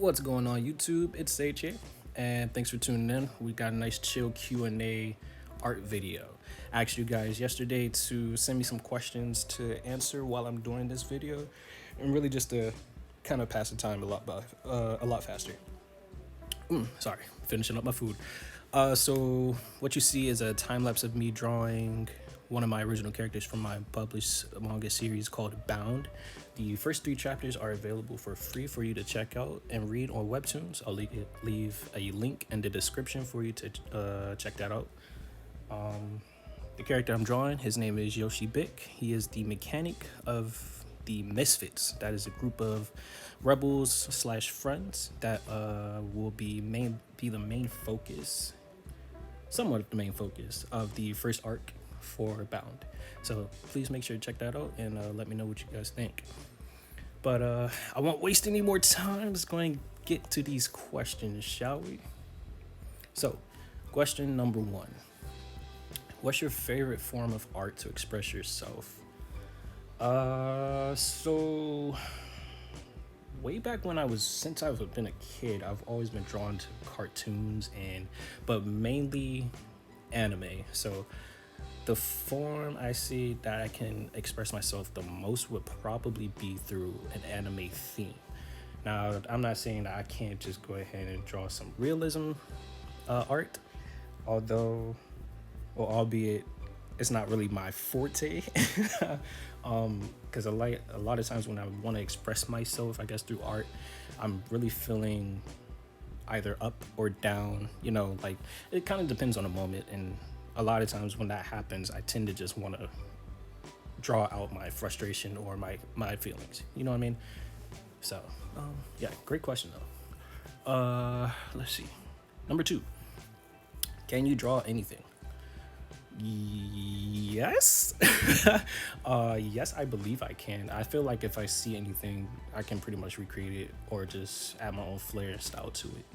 What's going on YouTube? It's Sage here, and thanks for tuning in. We got a nice chill Q&A art video. I asked you guys yesterday to send me some questions to answer while I'm doing this video, and really just to kind of pass the time a lot faster. Sorry, finishing up my food. So what you see is a time lapse of me drawing one of my original characters from my published manga series called Bound. The first 3 chapters are available for free for you to check out and read on WEBTOONS. I'll leave a link in the description for you to check that out. The character I'm drawing, his name is Yoshi Bick. He is the mechanic of the Misfits. That is a group of rebels slash friends that will be the main focus, somewhat of the main focus of the first arc for Bound. So please make sure to check that out and let me know what you guys think. But I won't waste any more time. Let's go and get to these questions, shall we? So, question number 1. What's your favorite form of art to express yourself? So way back when since I've been a kid, I've always been drawn to cartoons but mainly anime. So the form I see that I can express myself the most would probably be through an anime theme. Now, I'm not saying that I can't just go ahead and draw some realism art, albeit it's not really my forte. Because a lot of times when I want to express myself, I guess through art, I'm really feeling either up or down. Like it kind of depends on the moment, and a lot of times when that happens, I tend to just want to draw out my frustration or my feelings. You know what I mean? So, yeah, great question though. Let's see. Number 2. Can you draw anything? Yes. Yes, I believe I can. I feel like if I see anything, I can pretty much recreate it or just add my own flair and style to it.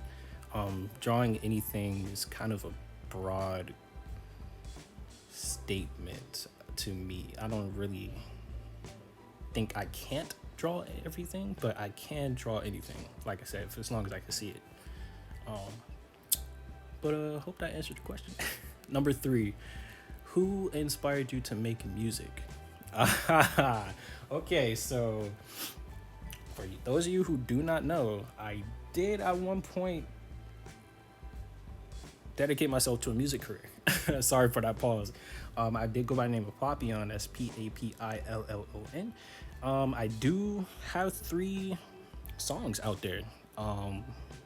Drawing anything is kind of a broad statement to me. I don't really think I can't draw everything, but I can draw anything, like I said, for as long as I can see it. But hope that answered the question. Number 3. Who inspired you to make music? Okay, so for those of you who do not know, I did at one point dedicate myself to a music career. Sorry for that pause. I did go by the name of Papillon, that's Papillon. I do have 3 songs out there.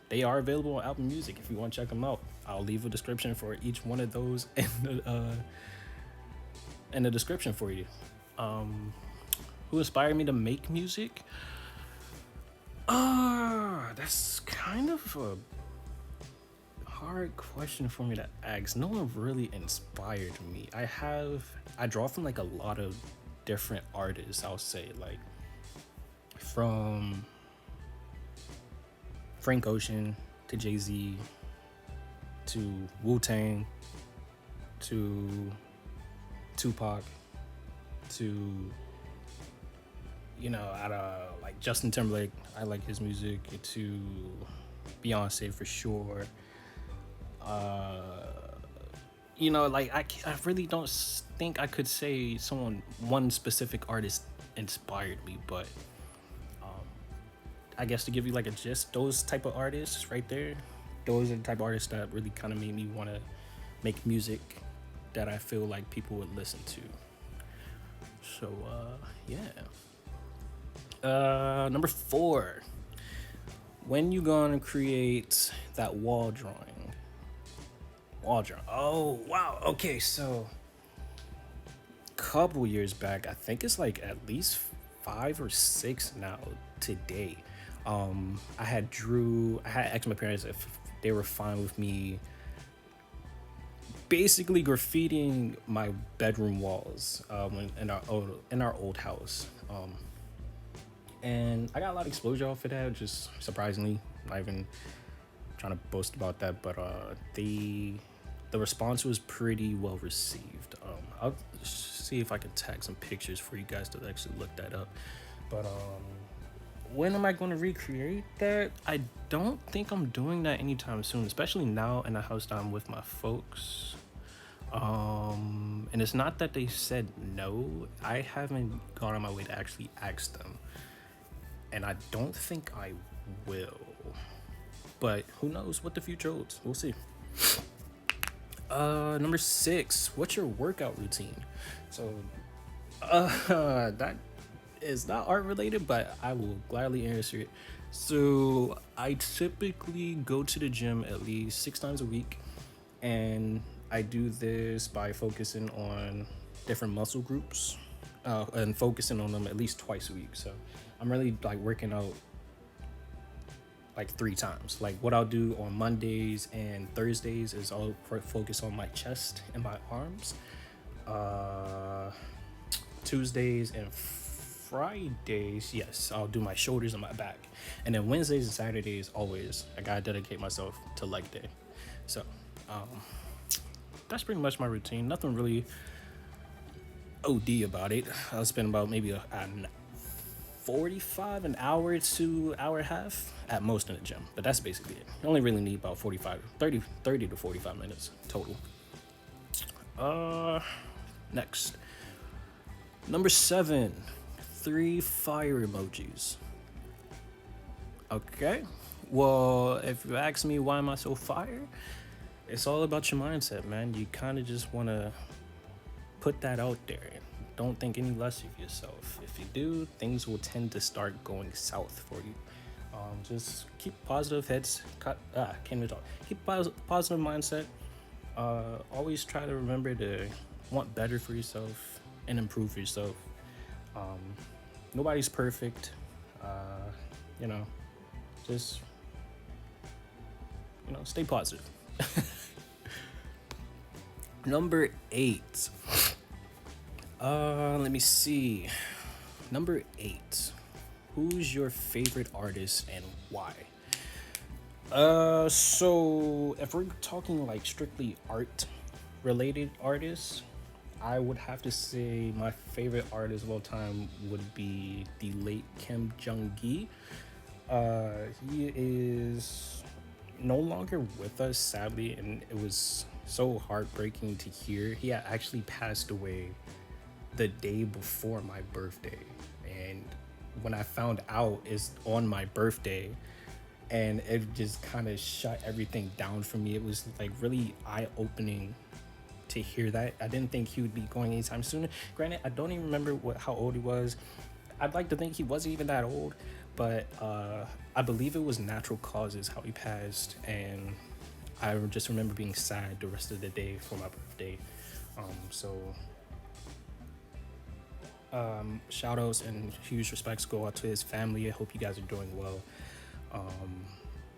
They are available on Apple Music if you want to check them out. I'll leave a description for each one of those in the description for you. Who inspired me to make music? That's kind of a hard question for me to ask. No one really inspired me. I draw from like a lot of different artists, I'll say, like from Frank Ocean to Jay-Z to Wu-Tang to Tupac to like Justin Timberlake. I like his music. To Beyonce for sure. Like I really don't think I could say one specific artist inspired me, but I guess to give you like a gist, those type of artists right there, those are the type of artists that really kind of made me want to make music that I feel like people would listen to. So yeah. Number 4. When you gonna create that wall drawing? Oh wow. Okay, so couple years back, I think it's like at least 5 or 6 now today. I had asked my parents if they were fine with me basically graffitiing my bedroom walls in our old house. And I got a lot of exposure off of that, just surprisingly. Not even trying to boast about that, but the response was pretty well received. I'll see if I can tag some pictures for you guys to actually look that up. But When am I going to recreate that? I don't think I'm doing that anytime soon, especially now in the house that I'm with my folks. And it's not that they said no. I haven't gone on my way to actually ask them, and I don't think I will. But who knows what the future holds? We'll see. Number 6. What's your workout routine? So, that is not art related, but I will gladly answer it. So I typically go to the gym at least 6 times a week, and I do this by focusing on different muscle groups, and focusing on them at least twice a week. So I'm really like working out like 3 times. Like what I'll do on Mondays and Thursdays is I'll focus on my chest and my arms. Tuesdays and Fridays, yes, I'll do my shoulders and my back. And then Wednesdays and Saturdays, always, I gotta dedicate myself to leg day. So, that's pretty much my routine. Nothing really OD about it. I'll spend about maybe an 45, an hour to hour and a half at most in the gym. But that's basically it. You only really need about 30 to 45 minutes total. Next. Number 7. 3 fire emojis. Okay. Well, if you ask me why am I so fire, it's all about your mindset, man. You kind of just want to put that out there. Don't think any less of yourself. If you do, things will tend to start going south for you. Just keep positive heads. Can't even talk. Keep positive mindset. Always try to remember to want better for yourself and improve yourself. Nobody's perfect. Just stay positive. Number 8. Let me see. Number 8. Who's your favorite artist and why? So if we're talking like strictly art related artists, I would have to say my favorite artist of all time would be the late Jung Gi. He is no longer with us, sadly, and it was so heartbreaking to hear. He had actually passed away the day before my birthday, and when I found out it's on my birthday, and it just kind of shut everything down for me. It was like really eye-opening to hear that. I didn't think he would be going anytime soon. Granted, I don't even remember how old he was. I'd like to think he wasn't even that old, but I believe it was natural causes how he passed, and I just remember being sad the rest of the day for my birthday. Shout outs and huge respects go out to his family. I hope you guys are doing well.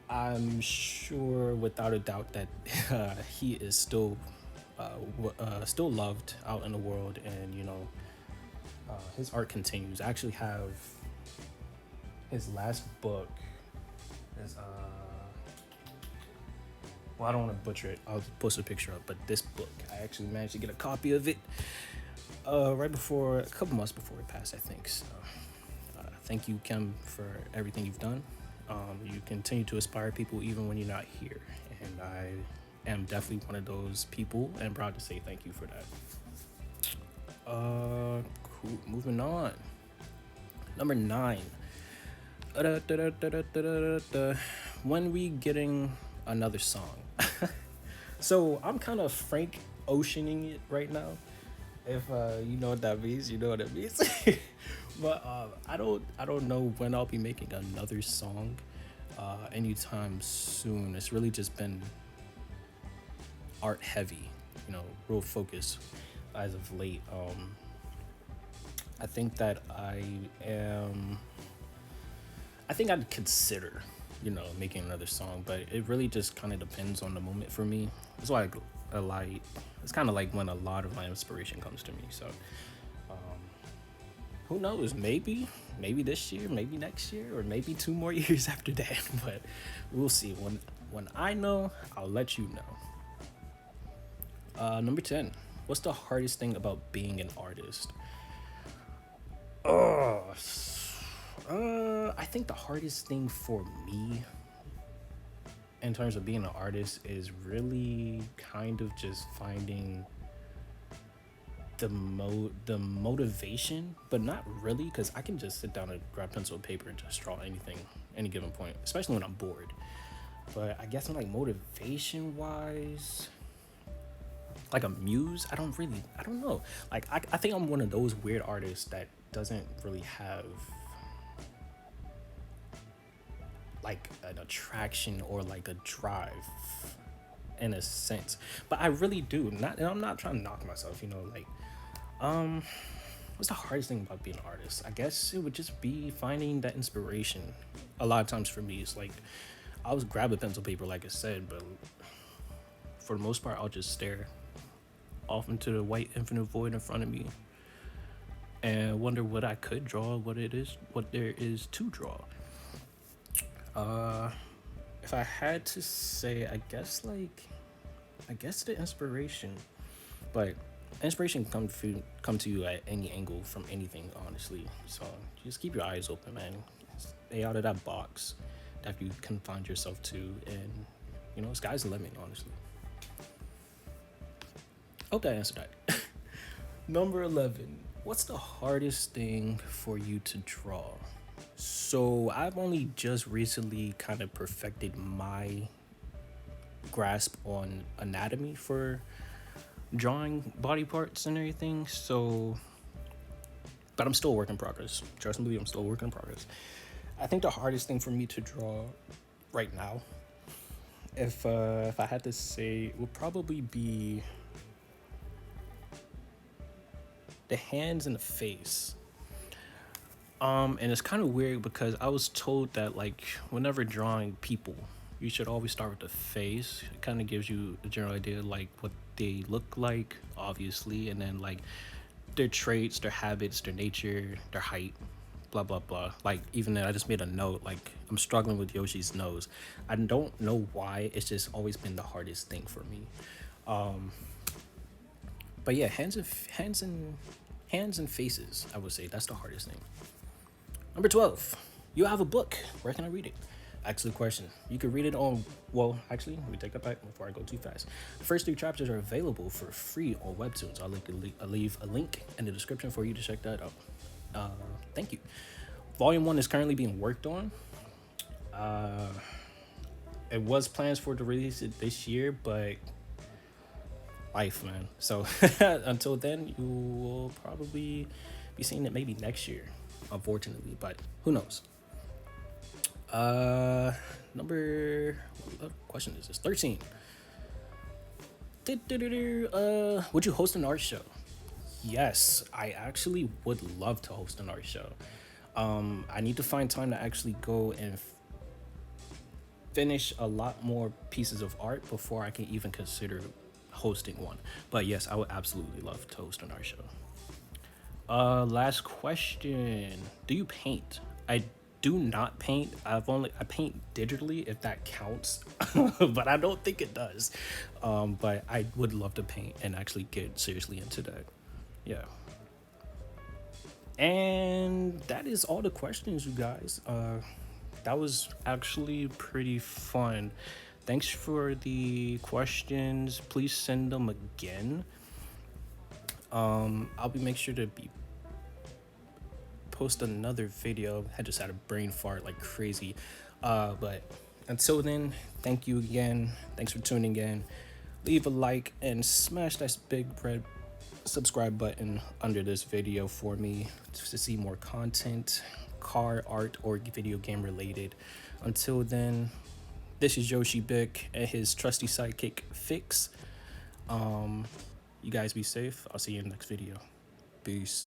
I'm sure without a doubt that he is still loved out in the world, and his art continues. I actually have his last book is well, I don't want to butcher it. I'll post a picture up, but this book, I actually managed to get a copy of it right before, a couple months before it passed, I think. So thank you, Kim, for everything you've done. You continue to inspire people even when you're not here, and I am definitely one of those people, and I'm proud to say thank you for that. Cool. Moving on. Number 9. When we getting another song? So I'm kind of Frank Oceaning it right now. If you know what that means, you know what it means. But I don't know when I'll be making another song anytime soon. It's really just been art heavy, real focus as of late. I think that I think I'd consider making another song, but it really just kind of depends on the moment for me. That's why it's kind of like when a lot of my inspiration comes to me. So who knows, maybe this year, maybe next year, or maybe 2 more years after that. But we'll see. When I know, I'll let you know. Number 10. What's the hardest thing about being an artist? I think the hardest thing for me in terms of being an artist is really kind of just finding the motivation, but not really, because I can just sit down and grab pencil and paper and just draw anything any given point, especially when I'm bored. But I guess I'm like motivation wise, like a muse, I don't know. Like I think I'm one of those weird artists that doesn't really have like an attraction or like a drive in a sense, but I really do not, and I'm not trying to knock myself, like um what's the hardest thing about being an artist? I guess it would just be finding that inspiration. A lot of times for me it's like I was grab a pencil paper like I said, but for the most part I'll just stare off into the white infinite void in front of me and wonder what I could draw, what there is to draw. uh if I had to say, I guess the inspiration, but inspiration come to you at any angle from anything, honestly. So just keep your eyes open, man. Stay out of that box that you can find yourself to, and sky's the limit, honestly. Hope that answered that. Number 11. What's the hardest thing for you to draw? So I've only just recently kind of perfected my grasp on anatomy for drawing body parts and everything. So, but I'm still a work in progress. Trust me, I'm still a work in progress. I think the hardest thing for me to draw right now, if I had to say, would probably be the hands and the face. And it's kind of weird because I was told that like whenever drawing people, you should always start with the face. It kind of gives you a general idea like what they look like, obviously, and then like their traits, their habits, their nature, their height, blah blah blah. Like even then I just made a note, like I'm struggling with Yoshi's nose. I don't know why, it's just always been the hardest thing for me. But yeah, hands and faces, I would say that's the hardest thing. Number 12, you have a book. Where can I read it? Excellent question. You can read it on, well, actually, let me take that back before I go too fast. The first 3 chapters are available for free on WEBTOONS. I'll leave a link in the description for you to check that out. Thank you. Volume 1 is currently being worked on. It was plans for to release it this year, but life, man. So until then, you will probably be seeing it maybe next year, unfortunately, but who knows. What question is this? 13. Would you host an art show? Yes, I actually would love to host an art show. I need to find time to actually go and finish a lot more pieces of art before I can even consider hosting one. But yes, I would absolutely love to host an art show. Last question. Do you paint? I do not paint. I paint digitally, if that counts, but I don't think it does. But I would love to paint and actually get seriously into that. Yeah. And that is all the questions, you guys. That was actually pretty fun. Thanks for the questions. Please send them again. I'll make sure to post another video. I just had a brain fart like crazy. But until then, thank you again. Thanks for tuning in. Leave a like and smash that big red subscribe button under this video for me to see more content, car art, or video game related. Until then, this is Yoshi Bick and his trusty sidekick Fix. You guys be safe. I'll see you in the next video. Peace.